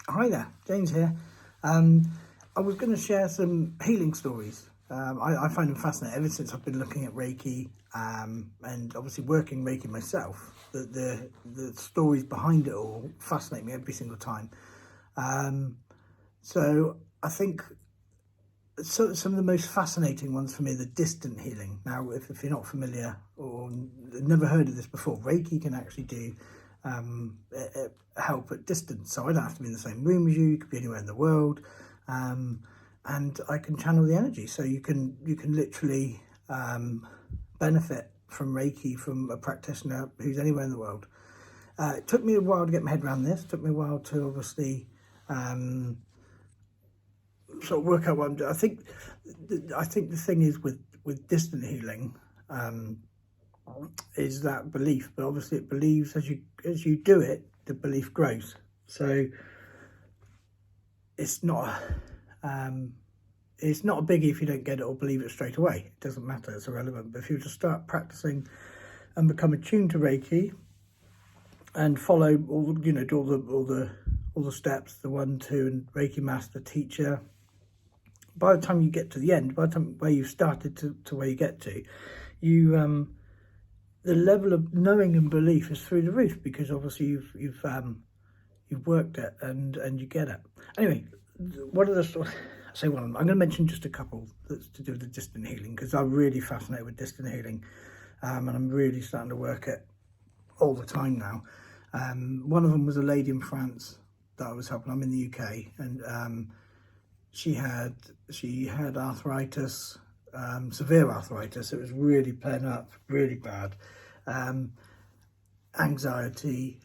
Hi there, James here. I was going to share some healing stories. I find them fascinating ever since I've been looking at Reiki and obviously working Reiki myself. The stories behind it all fascinate me every single time. So I think some of the most fascinating ones for me are the distant healing. Now, if you're not familiar or never heard of this before, Reiki can actually do help at distance. So I don't have to be in the same room as you. You could be anywhere in the world, and I can channel the energy. So you can literally benefit from Reiki from a practitioner who's anywhere in the world. It took me a while to get my head around this. It took me a while to obviously sort of work out what I'm doing. I think the thing is with distant healing is that belief, but obviously it believes as you do it, the belief grows. So it's not a biggie if you don't get it or believe it straight away. It doesn't matter, it's irrelevant. But if you just start practicing and become attuned to Reiki and follow do all the steps, the 1, 2, and Reiki master teacher, by the time you get to the end, by the time where you started to where you get to, you the level of knowing and belief is through the roof, because obviously you've worked it and you get it. Anyway, what are the I'm going to mention just a couple that's to do with the distant healing, because I'm really fascinated with distant healing, and I'm really starting to work it all the time now. One of them was a lady in France that I was helping. I'm in the UK, and she had arthritis, severe arthritis. It was really playing up, really bad. Anxiety,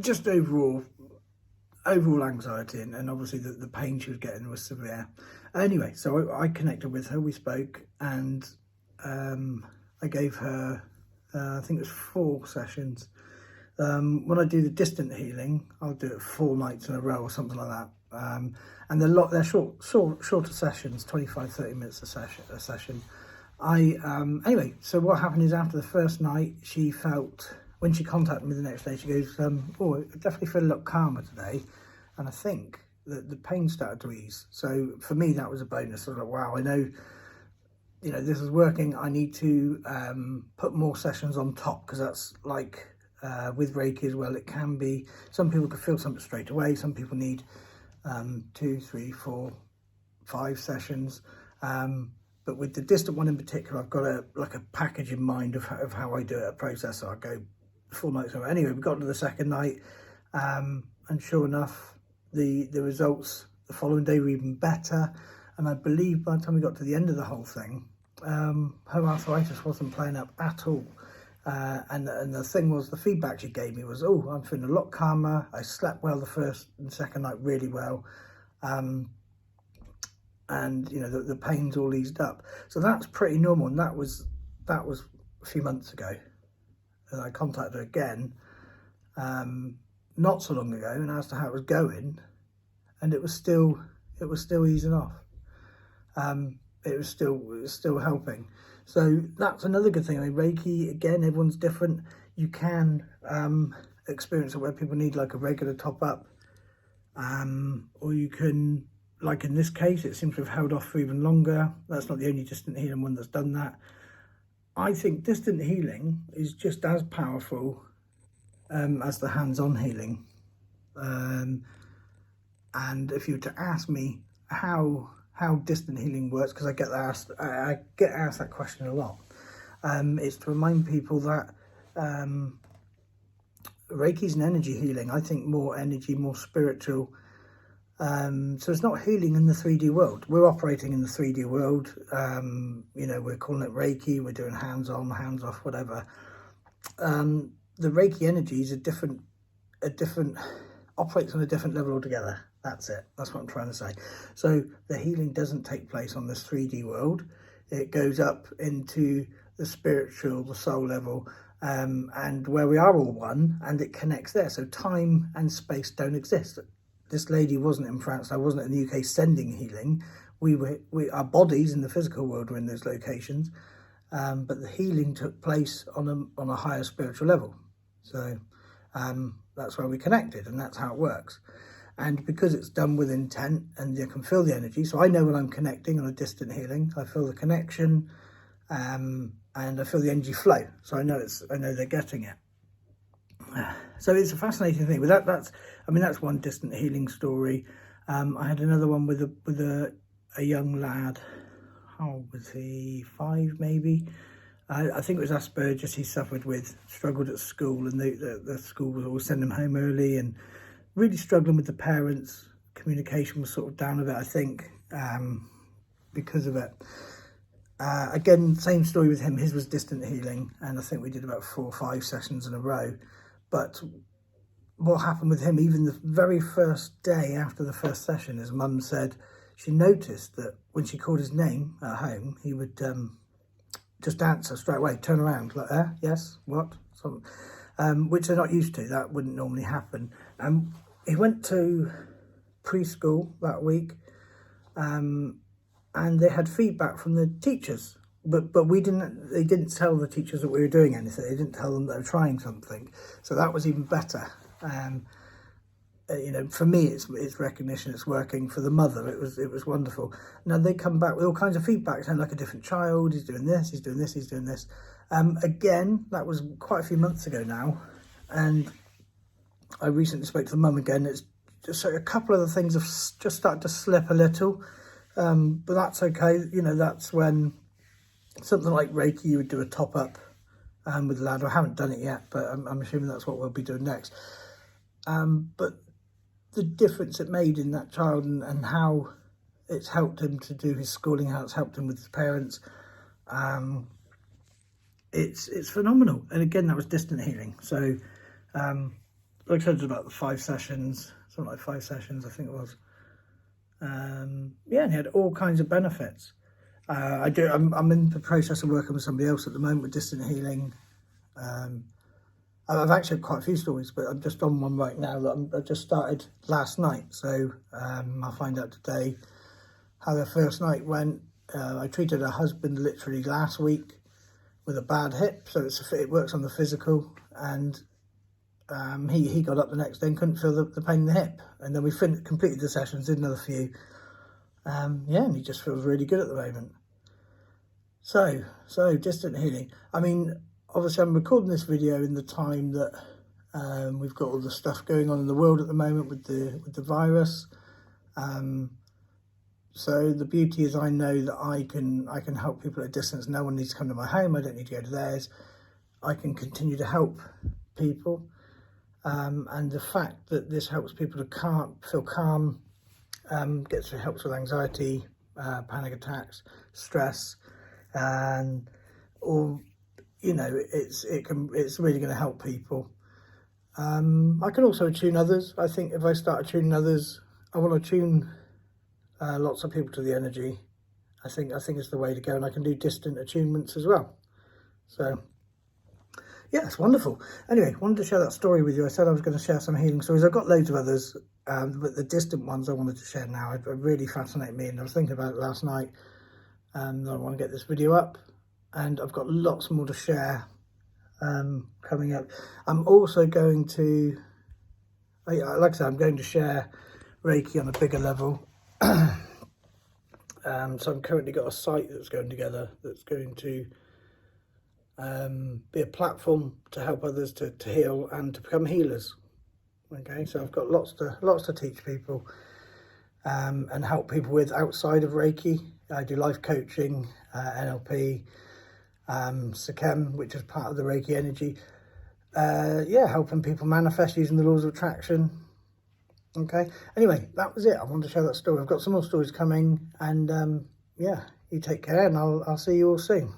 just overall anxiety, and obviously the pain she was getting was severe. Anyway, so I connected with her, we spoke, and I gave her, I think it was 4 sessions. When I do the distant healing, I'll do it 4 nights in a row or something like that. And they're shorter sessions, 25-30 minutes a session. Anyway, so what happened is after the first night, she felt, when she contacted me the next day, she goes, oh, I definitely feel a lot calmer today, and I think that the pain started to ease. So for me, that was a bonus. I was like, wow, I know, this is working. I need to put more sessions on top, because that's like with Reiki as well. It can be, some people could feel something straight away. Some people need 2, 3, 4, 5 sessions. But with the distant one in particular, I've got a package in mind of how I do it, a process. So I go 4 nights over. Anyway, we got to the second night, and sure enough, the results the following day were even better. And I believe by the time we got to the end of the whole thing, her arthritis wasn't playing up at all. And the thing was, the feedback she gave me was, oh, I'm feeling a lot calmer. I slept well the first and second night, really well. And the pain's all eased up. So that's pretty normal. And that was a few months ago. And I contacted her again, not so long ago, and asked her how it was going. And it was still easing off. It was still helping. So that's another good thing. I mean, Reiki, again, everyone's different. You can experience it where people need like a regular top up, or you can, like in this case, it seems to have held off for even longer. That's not the only distant healing one that's done that. I think distant healing is just as powerful as the hands-on healing. And if you were to ask me how distant healing works, because I get asked that question a lot, it's to remind people that Reiki's an energy healing. I think more energy, more spiritual. So it's not healing in the 3D world. We're operating in the 3D world. We're calling it Reiki. We're doing hands-on, hands-off, whatever. The Reiki energy is operates on a different level altogether. That's it. That's what I'm trying to say. So the healing doesn't take place on this 3D world. It goes up into the spiritual, the soul level, and where we are all one, and it connects there. So time and space don't exist. This lady wasn't in France. I wasn't in the UK sending healing. Our bodies in the physical world were in those locations, but the healing took place on a higher spiritual level. So that's where we connected, and that's how it works. And because it's done with intent and you can feel the energy, so I know when I'm connecting on a distant healing, I feel the connection, and I feel the energy flow. So I know they're getting it. So it's a fascinating thing. But that's one distant healing story. I had another one with a young lad. How old was he? 5 maybe. I think it was Asperger's he suffered with, struggled at school, and the school would always send him home early, and really struggling with the parents. Communication was sort of down a bit, I think, because of it. Again, same story with him. His was distant healing, and I think we did about 4 or 5 sessions in a row. But what happened with him, even the very first day after the first session, his mum said she noticed that when she called his name at home, he would just answer straight away, turn around, like, yes, what? Something, which they're not used to. That wouldn't normally happen. He went to preschool that week, and they had feedback from the teachers, but they didn't tell the teachers that we were doing anything. They didn't tell them they were trying something, so that was even better. For me, it's recognition, it's working. For the mother, it was wonderful. Now they come back with all kinds of feedback, saying like a different child, he's doing this, he's doing this, he's doing this. Again, that was quite a few months ago now, and I recently spoke to the mum again. It's just a couple of the things have just started to slip a little, but that's okay. That's when something like Reiki, you would do a top up with the lad. I haven't done it yet, but I'm assuming that's what we'll be doing next. But the difference it made in that child, and how it's helped him to do his schooling, how it's helped him with his parents, it's phenomenal. And again, that was distant healing. So like I said, it was about 5 sessions, something like 5 sessions, I think it was. And he had all kinds of benefits. I'm in the process of working with somebody else at the moment with distant healing. I've actually had quite a few stories, but I'm just on one right now that I just started last night. So I'll find out today how their first night went. I treated her husband literally last week with a bad hip, so it works on the physical, and he got up the next day and couldn't feel the pain in the hip. And then we completed the sessions, did another few. And he just feels really good at the moment. So distant healing. I mean, obviously I'm recording this video in the time that we've got all the stuff going on in the world at the moment with the virus. So the beauty is I know that I can help people at a distance. No one needs to come to my home. I don't need to go to theirs. I can continue to help people. And the fact that this helps people to feel calm, helps with anxiety, panic attacks, stress, and it's really going to help people. I can also attune others. I think if I start attuning others, I want to attune lots of people to the energy. I think it's the way to go, and I can do distant attunements as well. So yeah, it's wonderful. Anyway, wanted to share that story with you. I said I was going to share some healing stories. I've got loads of others, but the distant ones I wanted to share now. It really fascinate me, and I was thinking about it last night. I want to get this video up, and I've got lots more to share coming up. I'm also going to, like I said, I'm going to share Reiki on a bigger level. So I'm currently got a site that's going together that's going to be a platform to help others to heal and to become healers. Okay, so I've got lots to teach people and help people with outside of Reiki. I do life coaching, NLP, Sakem, which is part of the Reiki energy. Helping people manifest using the laws of attraction. Okay, anyway, that was it. I wanted to share that story. I've got some more stories coming, and you take care, and I'll see you all soon.